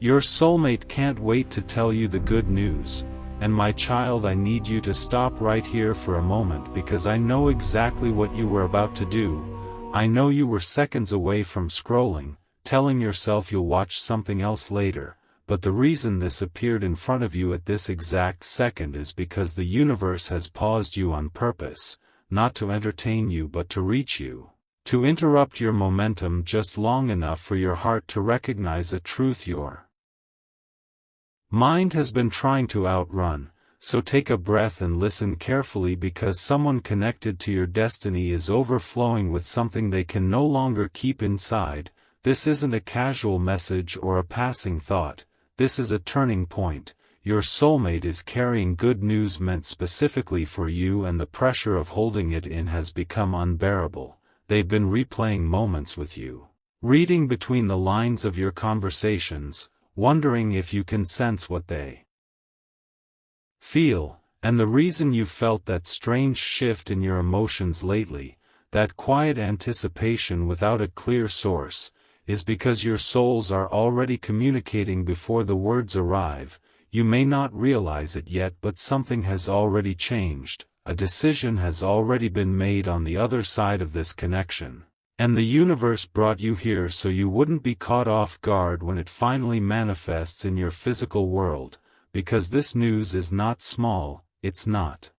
Your soulmate can't wait to tell you the good news. And my child, I need you to stop right here for a moment because I know exactly what you were about to do. I know you were seconds away from scrolling, telling yourself you'll watch something else later, but the reason this appeared in front of you at this exact second is because the universe has paused you on purpose, not to entertain you but to reach you, to interrupt your momentum just long enough for your heart to recognize a truth your mind has been trying to outrun. So take a breath and listen carefully because someone connected to your destiny is overflowing with something they can no longer keep inside. This isn't a casual message or a passing thought, this is a turning point. Your soulmate is carrying good news meant specifically for you, and the pressure of holding it in has become unbearable. They've been replaying moments with you, reading between the lines of your conversations, wondering if you can sense what they feel, and the reason you felt that strange shift in your emotions lately, that quiet anticipation without a clear source, is because your souls are already communicating before the words arrive. You may not realize it yet, but something has already changed, a decision has already been made on the other side of this connection. And the universe brought you here so you wouldn't be caught off guard when it finally manifests in your physical world, because this news is not small, it's not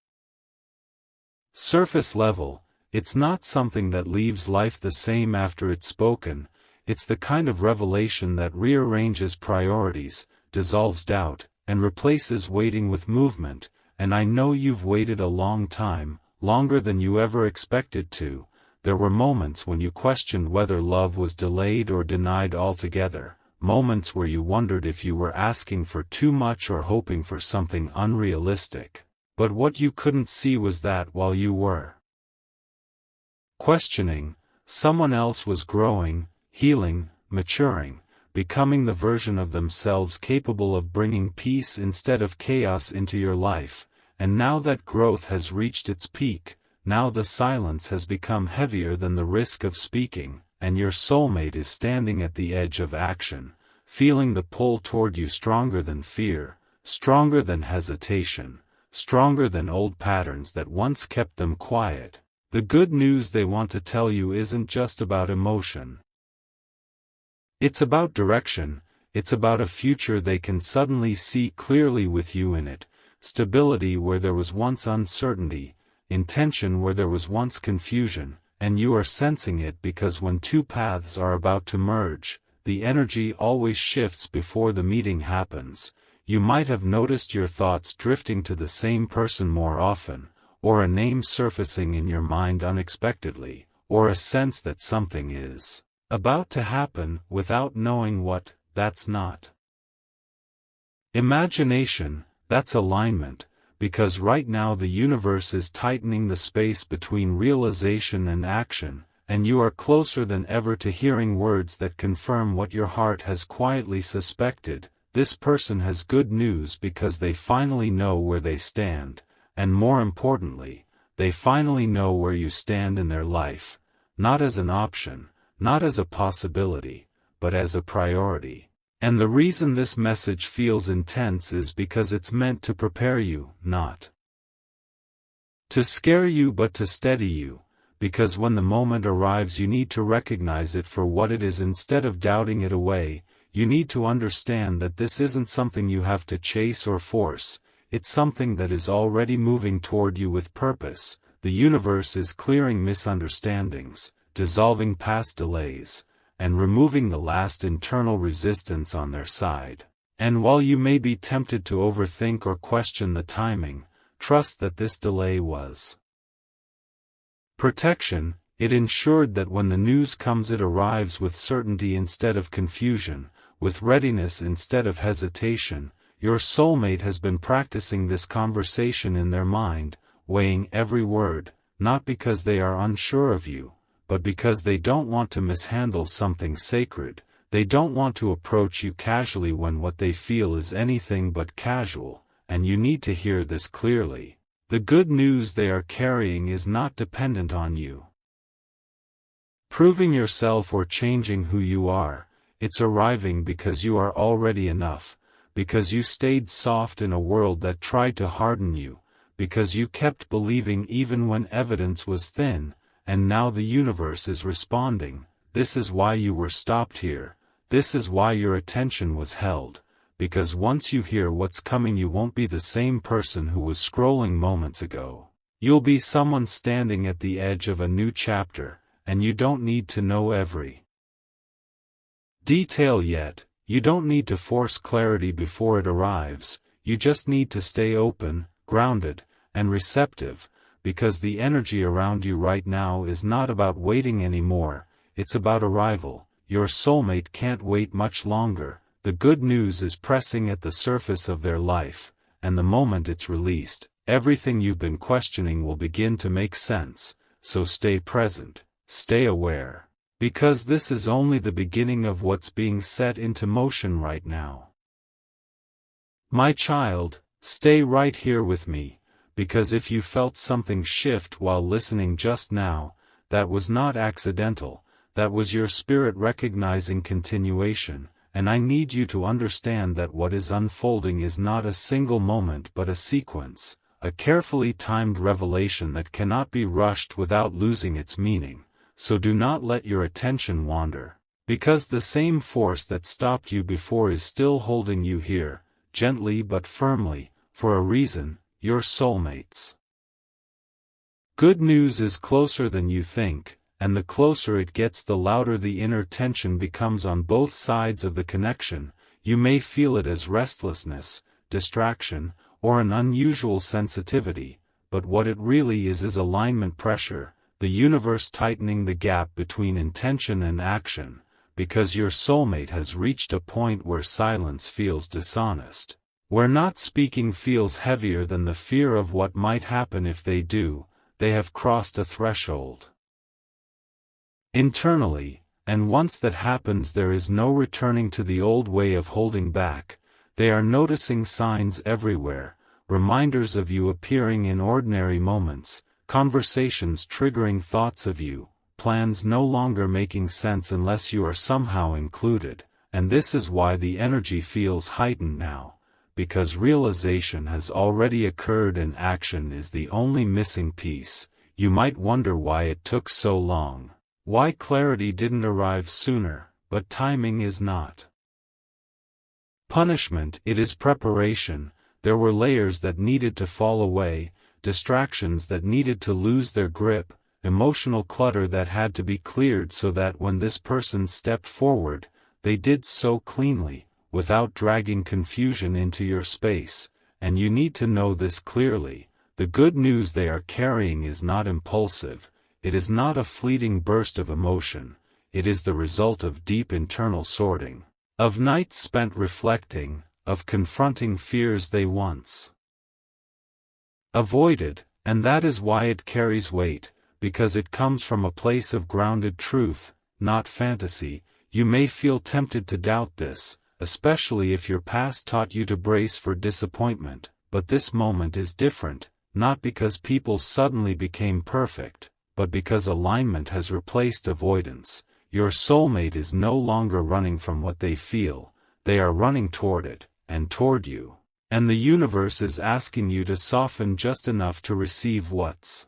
surface level, it's not something that leaves life the same after it's spoken. It's the kind of revelation that rearranges priorities, dissolves doubt, and replaces waiting with movement. And I know you've waited a long time, longer than you ever expected to. There were moments when you questioned whether love was delayed or denied altogether, moments where you wondered if you were asking for too much or hoping for something unrealistic. But what you couldn't see was that while you were questioning, someone else was growing, healing, maturing, becoming the version of themselves capable of bringing peace instead of chaos into your life. And now that growth has reached its peak, now the silence has become heavier than the risk of speaking, and your soulmate is standing at the edge of action, feeling the pull toward you stronger than fear, stronger than hesitation, stronger than old patterns that once kept them quiet. The good news they want to tell you isn't just about emotion. It's about direction, it's about a future they can suddenly see clearly with you in it, stability where there was once uncertainty, intention where there was once confusion, and you are sensing it because when two paths are about to merge, the energy always shifts before the meeting happens. You might have noticed your thoughts drifting to the same person more often, or a name surfacing in your mind unexpectedly, or a sense that something is about to happen without knowing what. That's not imagination, that's alignment, because right now the universe is tightening the space between realization and action, and you are closer than ever to hearing words that confirm what your heart has quietly suspected. This person has good news because they finally know where they stand, and more importantly, they finally know where you stand in their life, not as an option, not as a possibility, but as a priority. And the reason this message feels intense is because it's meant to prepare you, not to scare you but to steady you, because when the moment arrives you need to recognize it for what it is instead of doubting it away. You need to understand that this isn't something you have to chase or force, it's something that is already moving toward you with purpose. The universe is clearing misunderstandings, dissolving past delays, and removing the last internal resistance on their side. And while you may be tempted to overthink or question the timing, trust that this delay was protection. It ensured that when the news comes it arrives with certainty instead of confusion, with readiness instead of hesitation. Your soulmate has been practicing this conversation in their mind, weighing every word, not because they are unsure of you, but because they don't want to mishandle something sacred. They don't want to approach you casually when what they feel is anything but casual, and you need to hear this clearly. The good news they are carrying is not dependent on you proving yourself or changing who you are. it's arriving because you are already enough, because you stayed soft in a world that tried to harden you, because you kept believing even when evidence was thin, and now the universe is responding. This is why you were stopped here, this is why your attention was held, because once you hear what's coming you won't be the same person who was scrolling moments ago. You'll be someone standing at the edge of a new chapter, and you don't need to know every detail yet, you don't need to force clarity before it arrives, you just need to stay open, grounded, and receptive, because the energy around you right now is not about waiting anymore, it's about arrival. Your soulmate can't wait much longer, the good news is pressing at the surface of their life, and the moment it's released, everything you've been questioning will begin to make sense, so stay present, stay aware. Because this is only the beginning of what's being set into motion right now. My child, stay right here with me, because if you felt something shift while listening just now, that was not accidental, that was your spirit recognizing continuation, and I need you to understand that what is unfolding is not a single moment but a sequence, a carefully timed revelation that cannot be rushed without losing its meaning. So do not let your attention wander, because the same force that stopped you before is still holding you here, gently but firmly, for a reason, your soulmates. Good news is closer than you think, and the closer it gets the louder the inner tension becomes on both sides of the connection. You may feel it as restlessness, distraction, or an unusual sensitivity, but what it really is alignment pressure, the universe tightening the gap between intention and action, because your soulmate has reached a point where silence feels dishonest, where not speaking feels heavier than the fear of what might happen if they do. They have crossed a threshold internally, and once that happens there is no returning to the old way of holding back. They are noticing signs everywhere, reminders of you appearing in ordinary moments, conversations triggering thoughts of you, plans no longer making sense unless you are somehow included, and this is why the energy feels heightened now, because realization has already occurred and action is the only missing piece. You might wonder why it took so long, why clarity didn't arrive sooner, but timing is not punishment, it is preparation. There were layers that needed to fall away, distractions that needed to lose their grip, emotional clutter that had to be cleared so that when this person stepped forward, they did so cleanly, without dragging confusion into your space, and you need to know this clearly. The good news they are carrying is not impulsive, it is not a fleeting burst of emotion, it is the result of deep internal sorting, of nights spent reflecting, of confronting fears they once avoided, and that is why it carries weight, because it comes from a place of grounded truth, not fantasy. You may feel tempted to doubt this, especially if your past taught you to brace for disappointment, but this moment is different, not because people suddenly became perfect, but because alignment has replaced avoidance. Your soulmate is no longer running from what they feel, they are running toward it, and toward you. And the universe is asking you to soften just enough to receive what's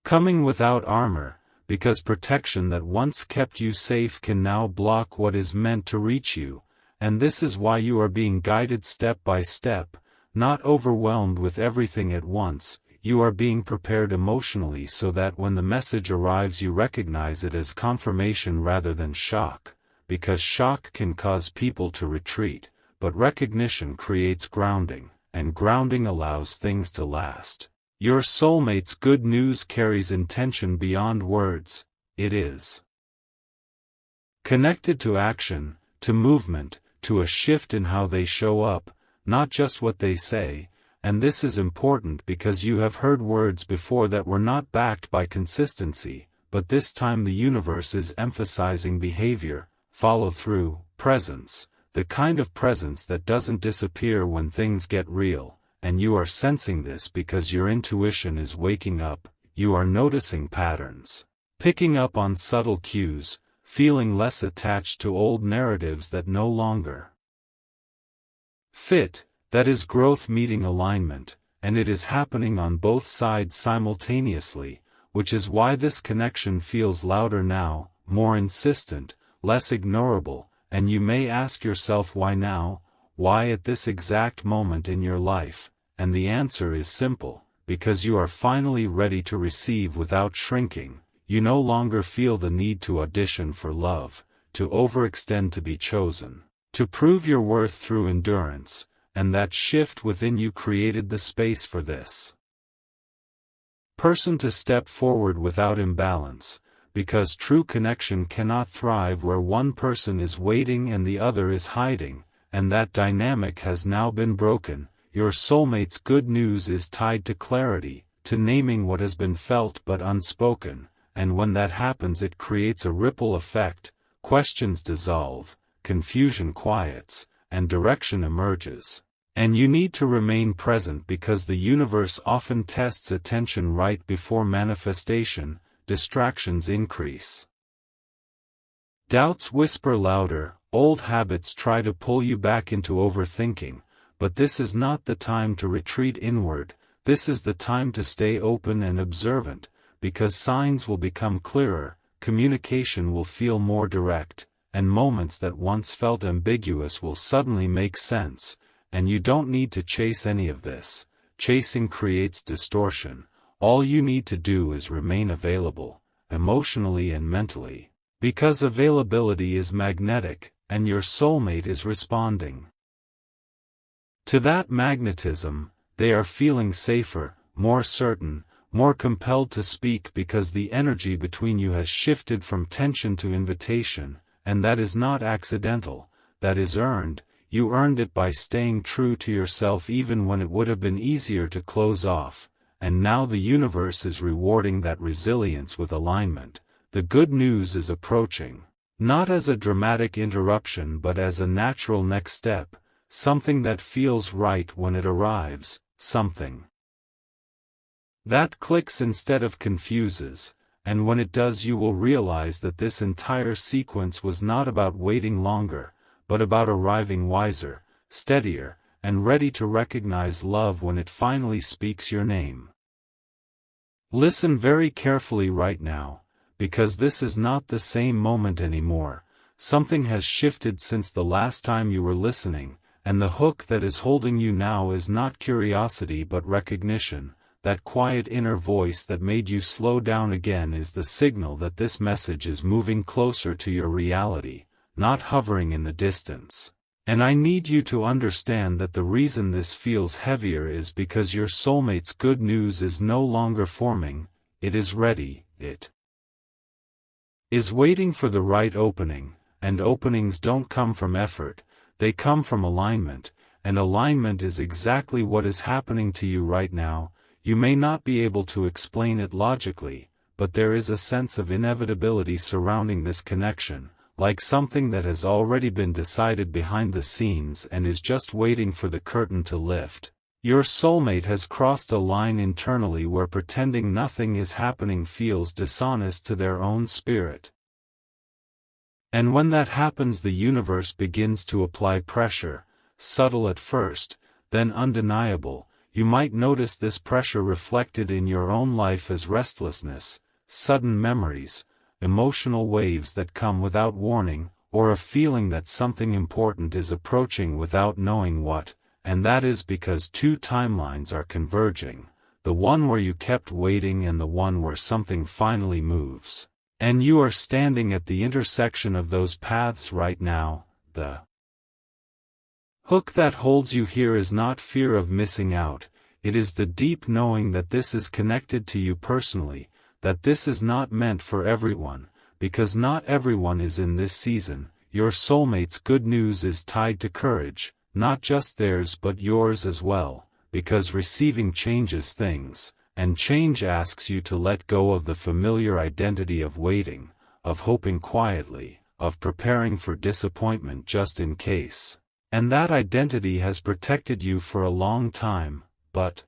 coming without armor, because protection that once kept you safe can now block what is meant to reach you, and this is why you are being guided step by step, not overwhelmed with everything at once. You are being prepared emotionally so that when the message arrives you recognize it as confirmation rather than shock, because shock can cause people to retreat, but recognition creates grounding, and grounding allows things to last. Your soulmate's good news carries intention beyond words, it is connected to action, to movement, to a shift in how they show up, not just what they say. And this is important because you have heard words before that were not backed by consistency, but this time the universe is emphasizing behavior, follow-through, presence, the kind of presence that doesn't disappear when things get real, and you are sensing this because your intuition is waking up, you are noticing patterns, picking up on subtle cues, feeling less attached to old narratives that no longer fit. That is growth meeting alignment, and it is happening on both sides simultaneously, which is why this connection feels louder now, more insistent, less ignorable, and you may ask yourself why now, why at this exact moment in your life, and the answer is simple, because you are finally ready to receive without shrinking. You no longer feel the need to audition for love, to overextend to be chosen, to prove your worth through endurance, and that shift within you created the space for this person to step forward without imbalance, because true connection cannot thrive where one person is waiting and the other is hiding, and that dynamic has now been broken. Your soulmate's good news is tied to clarity, to naming what has been felt but unspoken, and when that happens it creates a ripple effect, questions dissolve, confusion quiets, and direction emerges. And you need to remain present because the universe often tests attention right before manifestation. Distractions increase. Doubts whisper louder, old habits try to pull you back into overthinking, but this is not the time to retreat inward, this is the time to stay open and observant, because signs will become clearer, communication will feel more direct, and moments that once felt ambiguous will suddenly make sense, and you don't need to chase any of this. Chasing creates distortion. All you need to do is remain available, emotionally and mentally, because availability is magnetic, and your soulmate is responding to that magnetism. They are feeling safer, more certain, more compelled to speak because the energy between you has shifted from tension to invitation, and that is not accidental, that is earned. You earned it by staying true to yourself even when it would have been easier to close off. And now the universe is rewarding that resilience with alignment. The good news is approaching, not as a dramatic interruption but as a natural next step, something that feels right when it arrives, something that clicks instead of confuses, and when it does you will realize that this entire sequence was not about waiting longer, but about arriving wiser, steadier, and ready to recognize love when it finally speaks your name. Listen very carefully right now, because this is not the same moment anymore. Something has shifted since the last time you were listening, and the hook that is holding you now is not curiosity but recognition. That quiet inner voice that made you slow down again is the signal that this message is moving closer to your reality, not hovering in the distance. And I need you to understand that the reason this feels heavier is because your soulmate's good news is no longer forming, it is ready, it is waiting for the right opening, and openings don't come from effort, they come from alignment, and alignment is exactly what is happening to you right now. You may not be able to explain it logically, but there is a sense of inevitability surrounding this connection, like something that has already been decided behind the scenes and is just waiting for the curtain to lift. Your soulmate has crossed a line internally where pretending nothing is happening feels dishonest to their own spirit. And when that happens, the universe begins to apply pressure, subtle at first, then undeniable. You might notice this pressure reflected in your own life as restlessness, sudden memories, emotional waves that come without warning, or a feeling that something important is approaching without knowing what, and that is because two timelines are converging, the one where you kept waiting and the one where something finally moves. And you are standing at the intersection of those paths right now. The hook that holds you here is not fear of missing out, it is the deep knowing that this is connected to you personally, that this is not meant for everyone, because not everyone is in this season. Your soulmate's good news is tied to courage, not just theirs but yours as well, because receiving changes things, and change asks you to let go of the familiar identity of waiting, of hoping quietly, of preparing for disappointment just in case. And that identity has protected you for a long time, but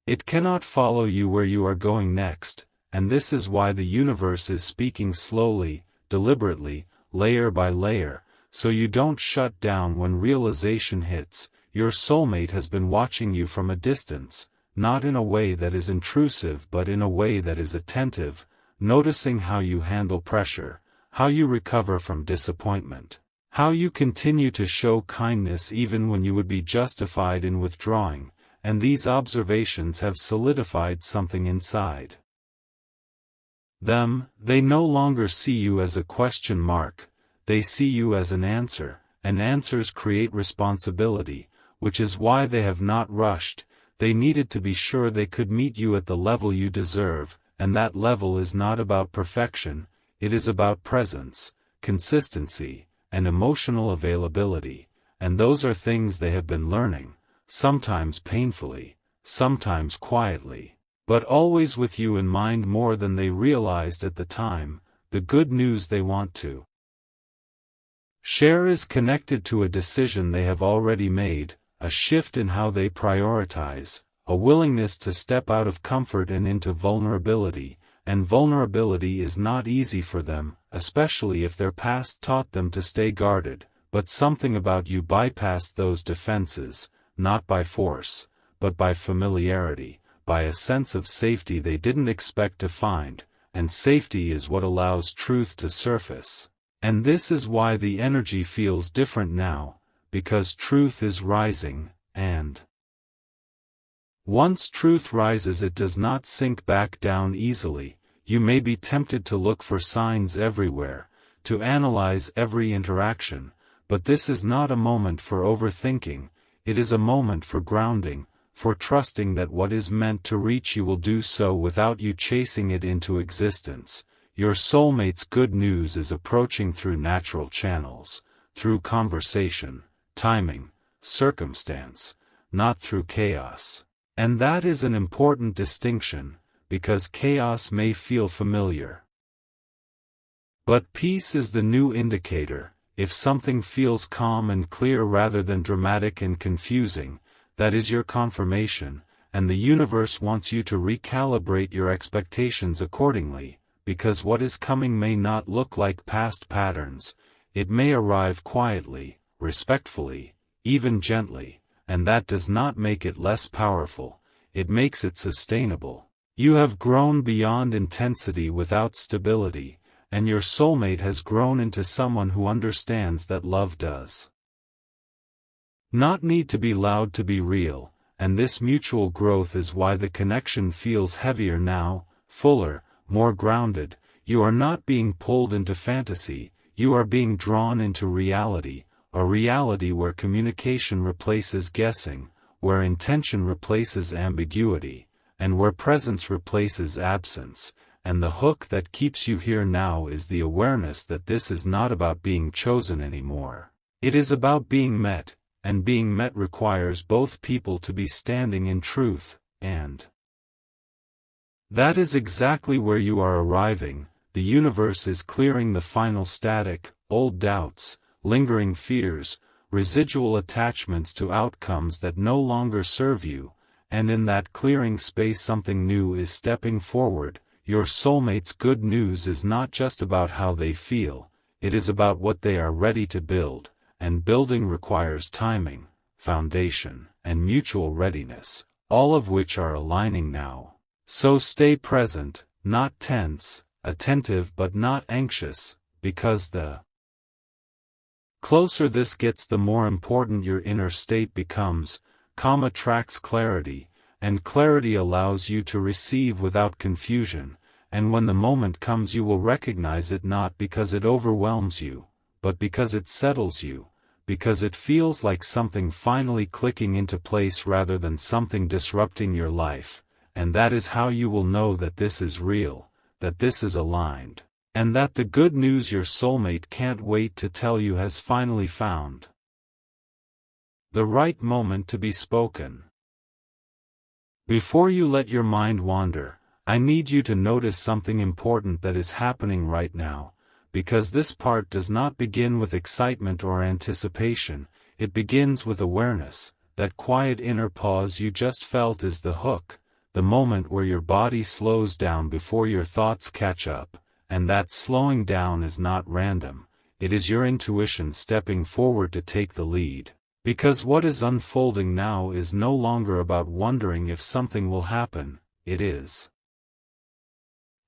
it cannot follow you where you are going next, and this is why the universe is speaking slowly, deliberately, layer by layer, so you don't shut down when realization hits. Your soulmate has been watching you from a distance, not in a way that is intrusive but in a way that is attentive, noticing how you handle pressure, how you recover from disappointment, how you continue to show kindness even when you would be justified in withdrawing, and these observations have solidified something inside them. They no longer see you as a question mark, they see you as an answer, and answers create responsibility, which is why they have not rushed. They needed to be sure they could meet you at the level you deserve, and that level is not about perfection, it is about presence, consistency, and emotional availability, and those are things they have been learning, sometimes painfully, sometimes quietly, but always with you in mind more than they realized at the time. The good news they want to share is connected to a decision they have already made, a shift in how they prioritize, a willingness to step out of comfort and into vulnerability, and vulnerability is not easy for them, especially if their past taught them to stay guarded, but something about you bypassed those defenses, not by force, but by familiarity, by a sense of safety they didn't expect to find, and safety is what allows truth to surface. And this is why the energy feels different now, because truth is rising, and once truth rises it does not sink back down easily. You may be tempted to look for signs everywhere, to analyze every interaction, but this is not a moment for overthinking, it is a moment for grounding, for trusting that what is meant to reach you will do so without you chasing it into existence. Your soulmate's good news is approaching through natural channels, through conversation, timing, circumstance, not through chaos. And that is an important distinction, because chaos may feel familiar. But peace is the new indicator. If something feels calm and clear rather than dramatic and confusing, that is your confirmation, and the universe wants you to recalibrate your expectations accordingly, because what is coming may not look like past patterns, it may arrive quietly, respectfully, even gently, and that does not make it less powerful, it makes it sustainable. You have grown beyond intensity without stability, and your soulmate has grown into someone who understands that love does not need to be loud to be real, and this mutual growth is why the connection feels heavier now, fuller, more grounded. You are not being pulled into fantasy, you are being drawn into reality, a reality where communication replaces guessing, where intention replaces ambiguity, and where presence replaces absence, and the hook that keeps you here now is the awareness that this is not about being chosen anymore. It is about being met, and being met requires both people to be standing in truth, and that is exactly where you are arriving. The universe is clearing the final static, old doubts, lingering fears, residual attachments to outcomes that no longer serve you, and in that clearing space something new is stepping forward. Your soulmate's good news is not just about how they feel, it is about what they are ready to build, and building requires timing, foundation, and mutual readiness, all of which are aligning now. So stay present, not tense, attentive but not anxious, because the closer this gets the more important your inner state becomes. Calm attracts clarity, and clarity allows you to receive without confusion, and when the moment comes you will recognize it not because it overwhelms you, but because it settles you, because it feels like something finally clicking into place rather than something disrupting your life, and that is how you will know that this is real, that this is aligned, and that the good news your soulmate can't wait to tell you has finally found the right moment to be spoken. Before you let your mind wander, I need you to notice something important that is happening right now, because this part does not begin with excitement or anticipation, it begins with awareness. That quiet inner pause you just felt is the hook, the moment where your body slows down before your thoughts catch up, and that slowing down is not random, it is your intuition stepping forward to take the lead. Because what is unfolding now is no longer about wondering if something will happen, it is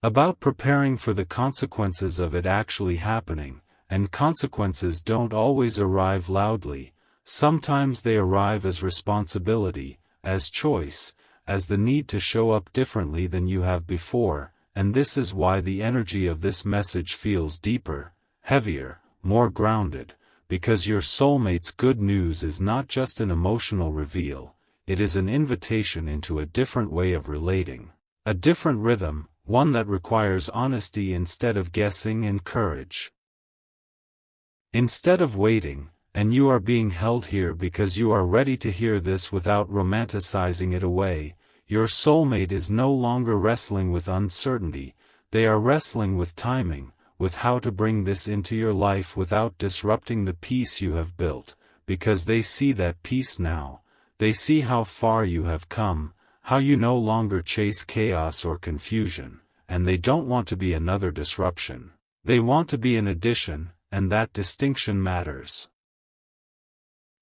about preparing for the consequences of it actually happening, and consequences don't always arrive loudly. Sometimes they arrive as responsibility, as choice, as the need to show up differently than you have before, and this is why the energy of this message feels deeper, heavier, more grounded, because your soulmate's good news is not just an emotional reveal, it is an invitation into a different way of relating, a different rhythm, one that requires honesty instead of guessing and courage. Instead of waiting, and you are being held here because you are ready to hear this without romanticizing it away, your soulmate is no longer wrestling with uncertainty, they are wrestling with timing, with how to bring this into your life without disrupting the peace you have built, because they see that peace now, they see how far you have come, how you no longer chase chaos or confusion, and they don't want to be another disruption, they want to be an addition, and that distinction matters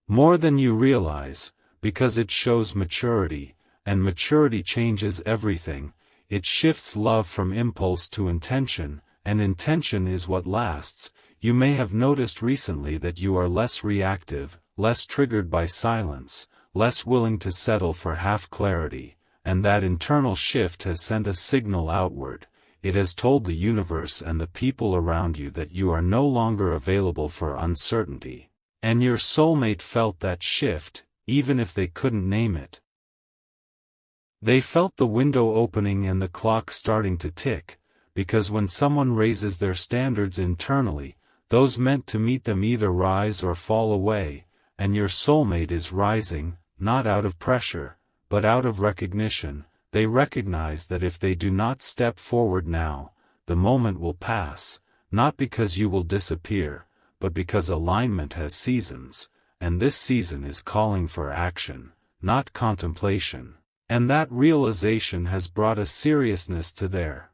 more than you realize, because it shows maturity, and maturity changes everything. It shifts love from impulse to intention, and intention is what lasts. You may have noticed recently that you are less reactive, less triggered by silence, less willing to settle for half clarity, and that internal shift has sent a signal outward. It has told the universe and the people around you that you are no longer available for uncertainty. And your soulmate felt that shift, even if they couldn't name it. They felt the window opening and the clock starting to tick, because when someone raises their standards internally, those meant to meet them either rise or fall away, and your soulmate is rising, not out of pressure, but out of recognition. They recognize that if they do not step forward now, the moment will pass, not because you will disappear, but because alignment has seasons, and this season is calling for action, not contemplation, and that realization has brought a seriousness to their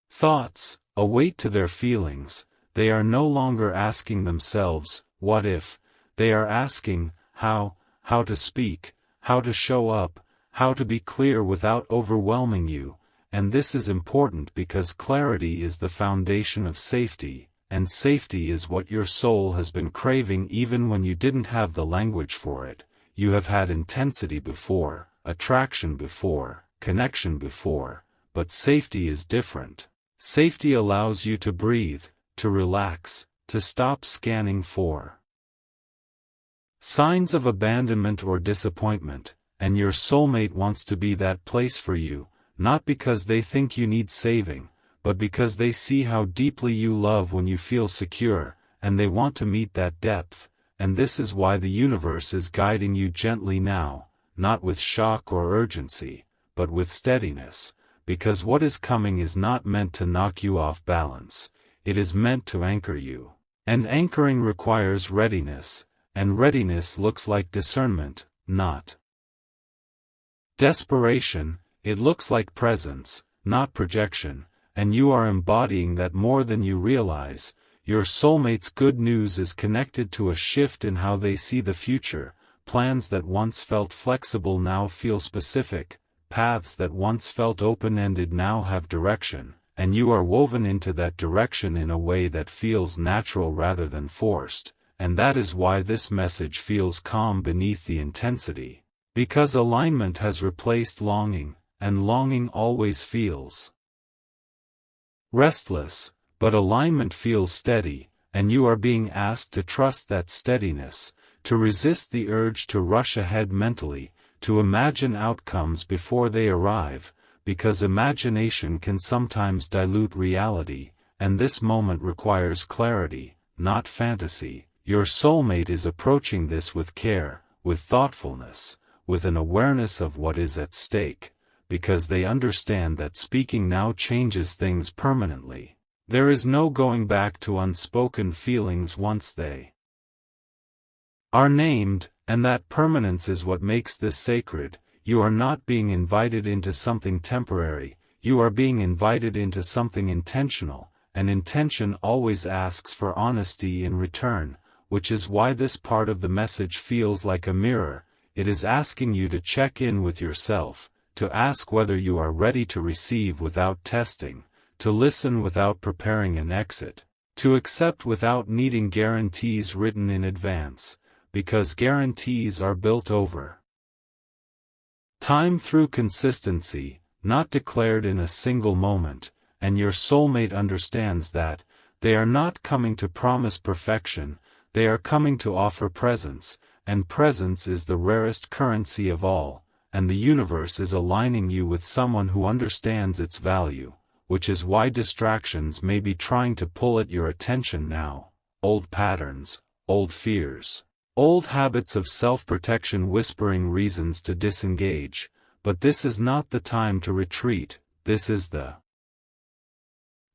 thoughts, a weight to their feelings. They are no longer asking themselves, what if? They are asking, how to speak, how to show up, how to be clear without overwhelming you, and this is important because clarity is the foundation of safety. And safety is what your soul has been craving even when you didn't have the language for it. You have had intensity before, attraction before, connection before, but safety is different. Safety allows you to breathe, to relax, to stop scanning for signs of abandonment or disappointment, and your soulmate wants to be that place for you, not because they think you need saving, but because they see how deeply you love when you feel secure, and they want to meet that depth, and this is why the universe is guiding you gently now, not with shock or urgency, but with steadiness, because what is coming is not meant to knock you off balance, it is meant to anchor you. And anchoring requires readiness, and readiness looks like discernment, not desperation. It looks like presence, not projection. And you are embodying that more than you realize. Your soulmate's good news is connected to a shift in how they see the future. Plans that once felt flexible now feel specific, paths that once felt open-ended now have direction, and you are woven into that direction in a way that feels natural rather than forced, and that is why this message feels calm beneath the intensity. Because alignment has replaced longing, and longing always feels restless, but alignment feels steady, and you are being asked to trust that steadiness, to resist the urge to rush ahead mentally, to imagine outcomes before they arrive, because imagination can sometimes dilute reality, and this moment requires clarity, not fantasy. Your soulmate is approaching this with care, with thoughtfulness, with an awareness of what is at stake, because they understand that speaking now changes things permanently. There is no going back to unspoken feelings once they are named, and that permanence is what makes this sacred. you are not being invited into something temporary, you are being invited into something intentional, and intention always asks for honesty in return, which is why this part of the message feels like a mirror. It is asking you to check in with yourself, to ask whether you are ready to receive without testing, to listen without preparing an exit, to accept without needing guarantees written in advance, because guarantees are built over time through consistency, not declared in a single moment, and your soulmate understands that. They are not coming to promise perfection, they are coming to offer presence, and presence is the rarest currency of all, and the universe is aligning you with someone who understands its value, which is why distractions may be trying to pull at your attention now. Old patterns, old fears, old habits of self-protection whispering reasons to disengage, but this is not the time to retreat, this is the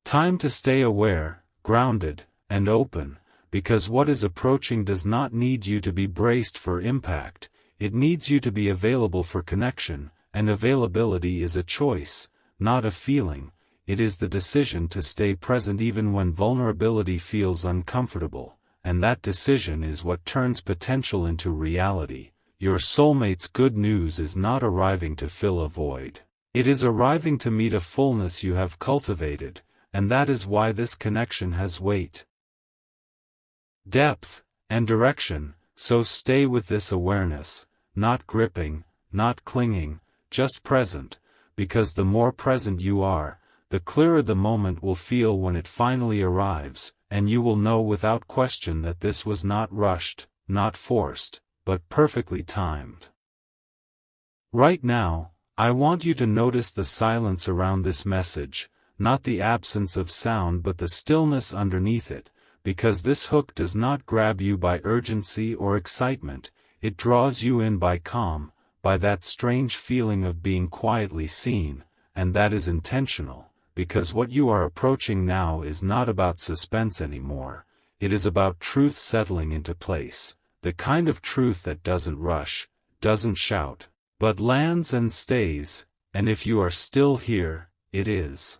time to stay aware, grounded, and open, because what is approaching does not need you to be braced for impact, it needs you to be available for connection, and availability is a choice, not a feeling, it is the decision to stay present even when vulnerability feels uncomfortable, and that decision is what turns potential into reality. Your soulmate's good news is not arriving to fill a void. It is arriving to meet a fullness you have cultivated, and that is why this connection has weight, depth, and direction. So stay with this awareness, not gripping, not clinging, just present, because the more present you are, the clearer the moment will feel when it finally arrives, and you will know without question that this was not rushed, not forced, but perfectly timed. Right now, I want you to notice the silence around this message, not the absence of sound but the stillness underneath it, because this hook does not grab you by urgency or excitement, it draws you in by calm, by that strange feeling of being quietly seen, and that is intentional, because what you are approaching now is not about suspense anymore, it is about truth settling into place, the kind of truth that doesn't rush, doesn't shout, but lands and stays, and if you are still here, it is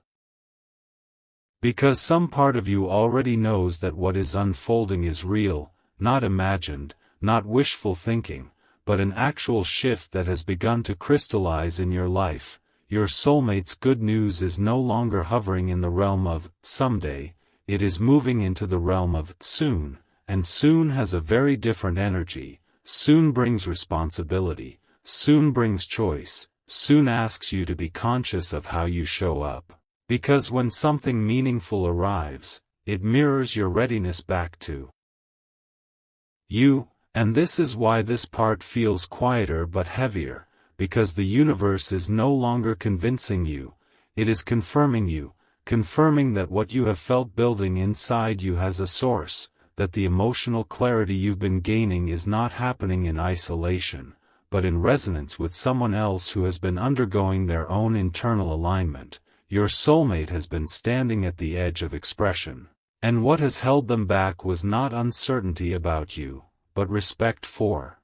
because some part of you already knows that what is unfolding is real, not imagined, not wishful thinking, but an actual shift that has begun to crystallize in your life. Your soulmate's good news is no longer hovering in the realm of someday, it is moving into the realm of soon, and soon has a very different energy. Soon brings responsibility, soon brings choice, soon asks you to be conscious of how you show up. Because when something meaningful arrives, it mirrors your readiness back to you, and this is why this part feels quieter but heavier, because the universe is no longer convincing you, it is confirming you, confirming that what you have felt building inside you has a source, that the emotional clarity you've been gaining is not happening in isolation, but in resonance with someone else who has been undergoing their own internal alignment. Your soulmate has been standing at the edge of expression, and what has held them back was not uncertainty about you, but respect for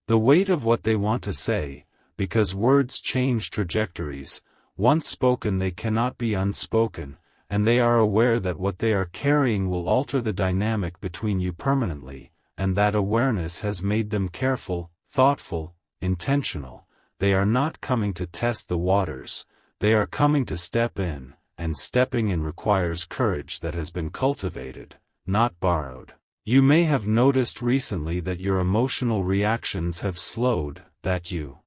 the weight of what they want to say, because words change trajectories, once spoken they cannot be unspoken, and they are aware that what they are carrying will alter the dynamic between you permanently, and that awareness has made them careful, thoughtful, intentional. They are not coming to test the waters, they are coming to step in, and stepping in requires courage that has been cultivated, not borrowed. You may have noticed recently that your emotional reactions have slowed, that you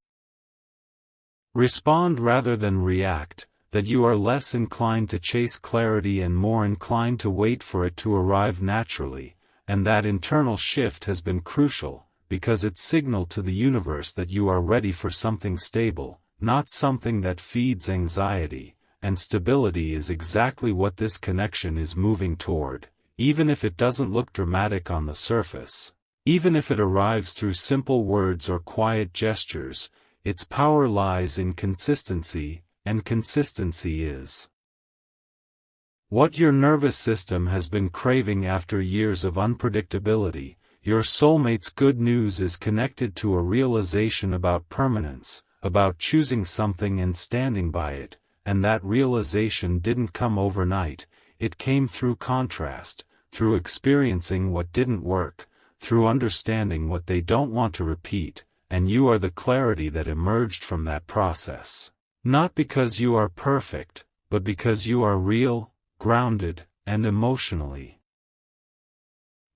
respond rather than react, that you are less inclined to chase clarity and more inclined to wait for it to arrive naturally, and that internal shift has been crucial, because it signaled to the universe that you are ready for something stable, not something that feeds anxiety, and stability is exactly what this connection is moving toward, even if it doesn't look dramatic on the surface. Even if it arrives through simple words or quiet gestures, its power lies in consistency, and consistency is what your nervous system has been craving after years of unpredictability. Your soulmate's good news is connected to a realization about permanence, about choosing something and standing by it, and that realization didn't come overnight, it came through contrast, through experiencing what didn't work, through understanding what they don't want to repeat, and you are the clarity that emerged from that process. Not because you are perfect, but because you are real, grounded, and emotionally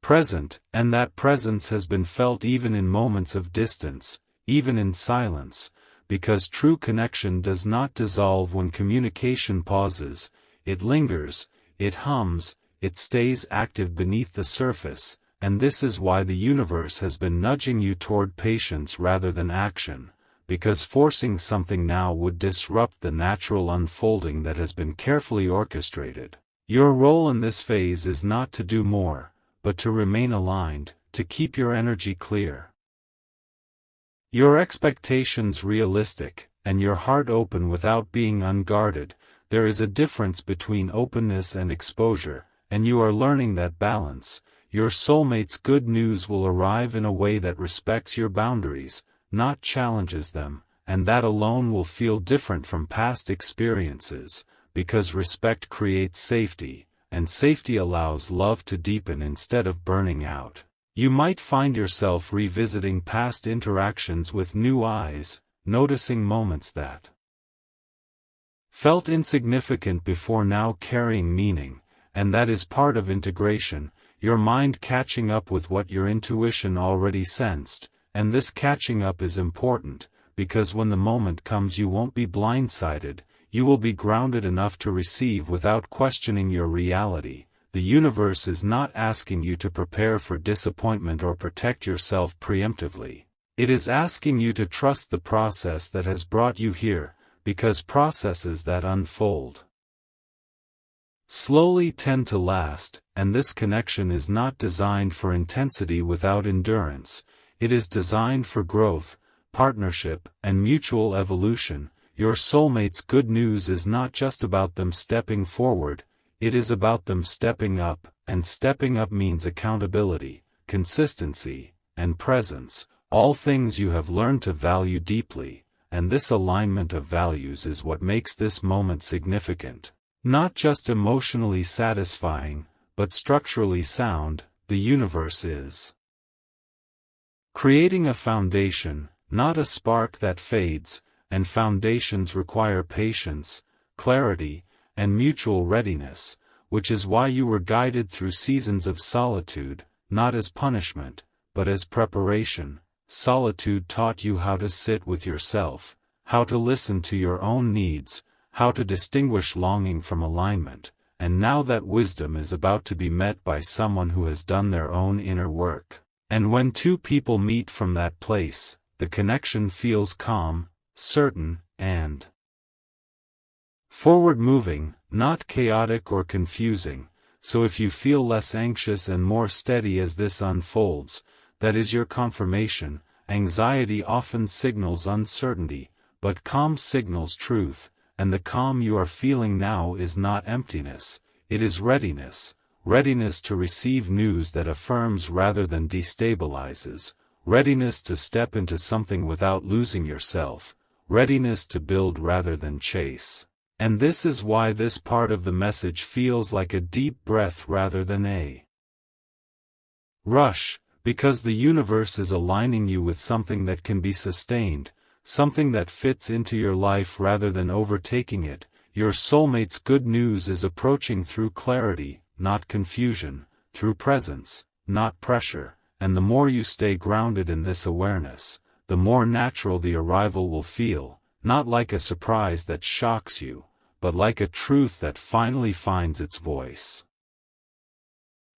present, and that presence has been felt even in moments of distance, even in silence, because true connection does not dissolve when communication pauses, it lingers, it hums, it stays active beneath the surface, and this is why the universe has been nudging you toward patience rather than action, because forcing something now would disrupt the natural unfolding that has been carefully orchestrated. Your role in this phase is not to do more, but to remain aligned, to keep your energy clear, your expectations realistic, and your heart open without being unguarded. There is a difference between openness and exposure, and you are learning that balance. Your soulmate's good news will arrive in a way that respects your boundaries, not challenges them, and that alone will feel different from past experiences, because respect creates safety, and safety allows love to deepen instead of burning out. You might find yourself revisiting past interactions with new eyes, noticing moments that felt insignificant before now carrying meaning, and that is part of integration, your mind catching up with what your intuition already sensed, and this catching up is important, because when the moment comes you won't be blindsided, you will be grounded enough to receive without questioning your reality. The universe is not asking you to prepare for disappointment or protect yourself preemptively. It is asking you to trust the process that has brought you here, because processes that unfold slowly tend to last, and this connection is not designed for intensity without endurance, it is designed for growth, partnership, and mutual evolution. Your soulmate's good news is not just about them stepping forward, it is about them stepping up, and stepping up means accountability, consistency, and presence, all things you have learned to value deeply, and this alignment of values is what makes this moment significant. Not just emotionally satisfying, but structurally sound. The universe is creating a foundation, not a spark that fades, and foundations require patience, clarity, and mutual readiness, which is why you were guided through seasons of solitude, not as punishment, but as preparation. Solitude taught you how to sit with yourself, how to listen to your own needs, how to distinguish longing from alignment, and now that wisdom is about to be met by someone who has done their own inner work. And when two people meet from that place, the connection feels calm, certain, and forward-moving, not chaotic or confusing. So if you feel less anxious and more steady as this unfolds, that is your confirmation. Anxiety often signals uncertainty, but calm signals truth, and the calm you are feeling now is not emptiness, it is readiness, readiness to receive news that affirms rather than destabilizes, readiness to step into something without losing yourself, readiness to build rather than chase. And this is why this part of the message feels like a deep breath rather than a rush, because the universe is aligning you with something that can be sustained, something that fits into your life rather than overtaking it. Your soulmate's good news is approaching through clarity, not confusion, through presence, not pressure, and the more you stay grounded in this awareness, the more natural the arrival will feel, not like a surprise that shocks you, but like a truth that finally finds its voice.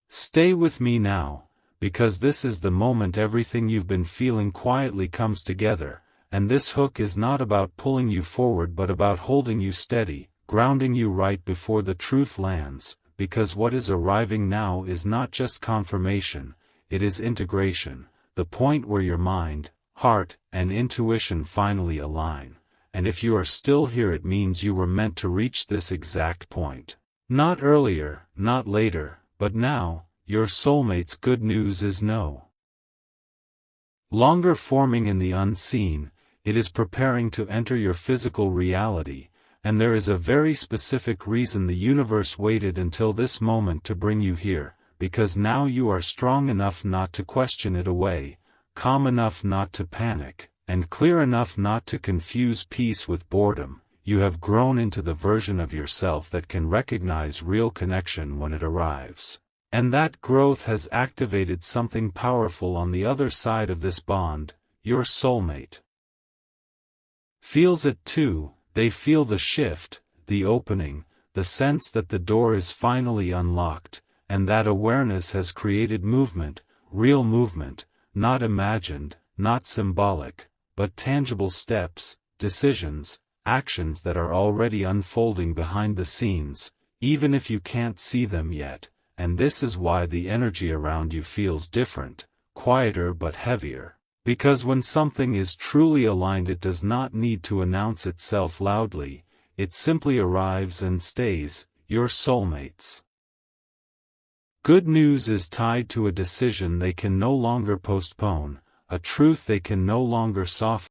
Stay with me now, because this is the moment everything you've been feeling quietly comes together, and this hook is not about pulling you forward but about holding you steady, grounding you right before the truth lands, because what is arriving now is not just confirmation, it is integration, the point where your mind, heart, and intuition finally align. And if you are still here, it means you were meant to reach this exact point. Not earlier, not later, but now. Your soulmate's good news is no. longer forming in the unseen, it is preparing to enter your physical reality, and there is a very specific reason the universe waited until this moment to bring you here, because now you are strong enough not to question it away, calm enough not to panic, and clear enough not to confuse peace with boredom. You have grown into the version of yourself that can recognize real connection when it arrives. And that growth has activated something powerful on the other side of this bond. Your soulmate feels it too. They feel the shift, the opening, the sense that the door is finally unlocked, and that awareness has created movement, real movement, not imagined, not symbolic, but tangible steps, decisions, actions that are already unfolding behind the scenes, even if you can't see them yet, and this is why the energy around you feels different, quieter but heavier. Because when something is truly aligned, it does not need to announce itself loudly, it simply arrives and stays. Your soulmates. Good news is tied to a decision they can no longer postpone, a truth they can no longer soften.